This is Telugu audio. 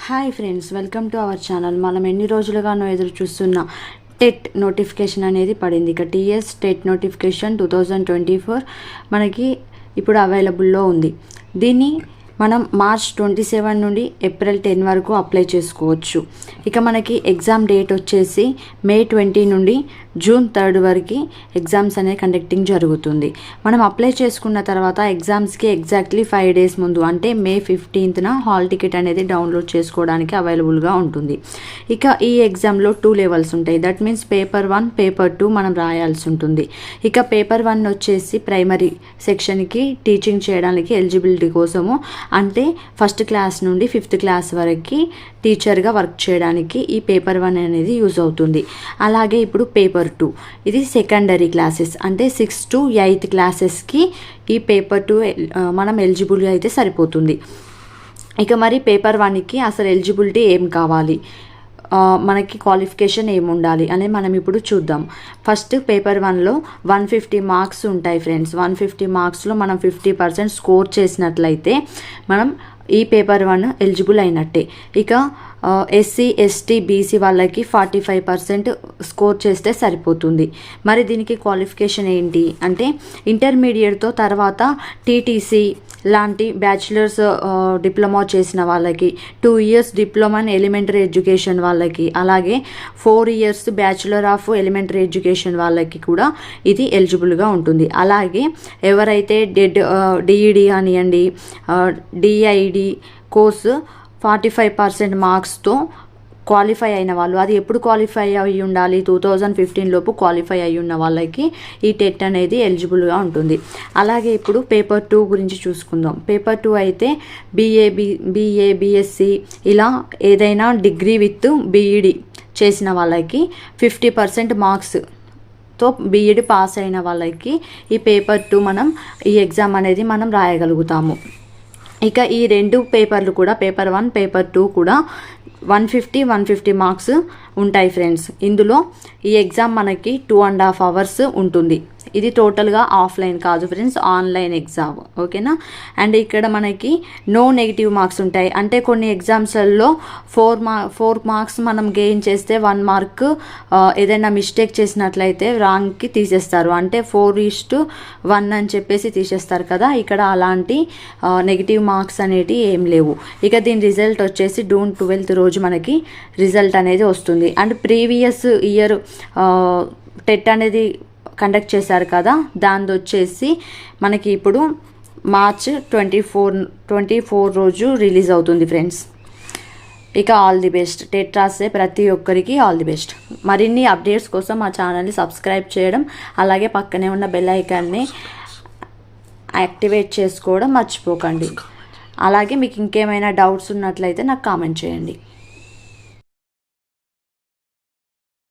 Hi friends, welcome to our channel. మనం ఎన్ని రోజులుగానో ఎదురు చూస్తున్న టెట్ నోటిఫికేషన్ అనేది పడింది. ఇక టీఎస్ టెట్ నోటిఫికేషన్ 2024 మనకి ఇప్పుడు అవైలబుల్లో ఉంది. దీన్ని మనం మార్చ్ 27 నుండి ఏప్రిల్ 10 వరకు అప్లై చేసుకోవచ్చు. ఇక మనకి ఎగ్జామ్ డేట్ వచ్చేసి మే 20 నుండి జూన్ 3 వరకు ఎగ్జామ్స్ అనేది కండక్టింగ్ జరుగుతుంది. మనం అప్లై చేసుకున్న తర్వాత ఎగ్జామ్స్కి ఎగ్జాక్ట్లీ 5 days ముందు అంటే మే 15న హాల్ టికెట్ అనేది డౌన్లోడ్ చేసుకోవడానికి అవైలబుల్గా ఉంటుంది. ఇక ఈ ఎగ్జామ్లో 2 levels ఉంటాయి. దట్ మీన్స్ పేపర్ 1, పేపర్ 2 మనం రాయాల్సి ఉంటుంది. ఇక పేపర్ 1 వచ్చేసి ప్రైమరీ సెక్షన్కి టీచింగ్ చేయడానికి ఎలిజిబిలిటీ కోసము, అంటే ఫస్ట్ క్లాస్ నుండి 5th క్లాస్ వరకు టీచర్గా వర్క్ చేయడానికి ఈ పేపర్ 1 అనేది యూజ్ అవుతుంది. అలాగే ఇప్పుడు పేపర్ 2 ఇది సెకండరీ క్లాసెస్, అంటే 6th to 8th క్లాసెస్కి ఈ పేపర్ 2 మనం ఎలిజిబుల్ అయితే సరిపోతుంది. ఇక మరి పేపర్ 1కి అసలు ఎలిజిబిలిటీ ఏం కావాలి, మనకి క్వాలిఫికేషన్ ఏముండాలి అనేది మనం ఇప్పుడు చూద్దాం. ఫస్ట్ పేపర్ 1లో 150 మార్క్స్ ఉంటాయి ఫ్రెండ్స్. 150 మార్క్స్లో మనం 50% స్కోర్ చేసినట్లయితే మనం ఈ పేపర్ 1 ఎలిజిబుల్ అయినట్టే. ఇక ఎస్సీ, ఎస్టీ, బీసీ వాళ్ళకి 45% స్కోర్ చేస్తే సరిపోతుంది. మరి దీనికి క్వాలిఫికేషన్ ఏంటి అంటే ఇంటర్మీడియట్తో తర్వాత టీటీసీ లాంటి బ్యాచిలర్స్ డిప్లొమా చేసిన వాళ్ళకి, 2 years diploma in elementary education వాళ్ళకి, అలాగే 4 years bachelor of elementary education వాళ్ళకి కూడా ఇది ఎలిజిబుల్గా ఉంటుంది. అలాగే ఎవరైతే డిఈడి కానివ్వండి, డిఐడి కోర్సు 45% మార్క్స్తో క్వాలిఫై అయిన వాళ్ళు, అది ఎప్పుడు క్వాలిఫై అయ్యి ఉండాలి, 2015 లోపు క్వాలిఫై అయ్యి ఉన్న వాళ్ళకి ఈ టెట్ అనేది ఎలిజిబుల్గా ఉంటుంది. అలాగే ఇప్పుడు పేపర్ 2 గురించి చూసుకుందాం. పేపర్ 2 అయితే బీఏ, బీఎస్సీ ఇలా ఏదైనా డిగ్రీ విత్ బీఈడి చేసిన వాళ్ళకి 50% మార్క్స్తో బీఈడి పాస్ అయిన వాళ్ళకి ఈ పేపర్ 2 ఈ ఎగ్జామ్ అనేది మనం రాయగలుగుతాము. ఇక ఈ 2 పేపర్లు కూడా పేపర్ 1, పేపర్ 2 కూడా 150 మార్క్స్ ఉంటాయి ఫ్రెండ్స్. ఇందులో ఈ ఎగ్జామ్ మనకి 2.5 hours ఉంటుంది. ఇది టోటల్గా ఆఫ్లైన్ కాదు ఫ్రెండ్స్, ఆన్లైన్ ఎగ్జామ్, ఓకేనా. అండ్ ఇక్కడ మనకి నో నెగిటివ్ మార్క్స్ ఉంటాయి. అంటే కొన్ని ఎగ్జామ్స్లలో 4 మార్క్స్ మనం గెయిన్ చేస్తే 1 మార్క్ ఏదైనా మిస్టేక్ చేసినట్లయితే రాంగ్కి తీసేస్తారు, అంటే 4:1 అని చెప్పేసి తీసేస్తారు కదా. ఇక్కడ అలాంటి నెగిటివ్ మార్క్స్ అనేవి ఏం లేవు. ఇక దీని రిజల్ట్ వచ్చేసి జూన్ 12 రోజు మనకి రిజల్ట్ అనేది వస్తుంది. అండ్ ప్రీవియస్ ఇయర్ టెట్ అనేది కండక్ట్ చేశారు కదా, దాని వచ్చేసి మనకి ఇప్పుడు మార్చ్ 24 రోజు రిలీజ్ అవుతుంది ఫ్రెండ్స్. ఇక ఆల్ ది బెస్ట్. టెట్ రాసే ప్రతి ఒక్కరికి ఆల్ ది బెస్ట్. మరిన్ని అప్డేట్స్ కోసం మా ఛానల్ని సబ్స్క్రైబ్ చేయడం, అలాగే పక్కనే ఉన్న బెల్ ఐకాన్ని యాక్టివేట్ చేసుకోవడం మర్చిపోకండి. అలాగే మీకు ఇంకేమైనా డౌట్స్ ఉన్నట్లయితే నాకు కామెంట్ చేయండి.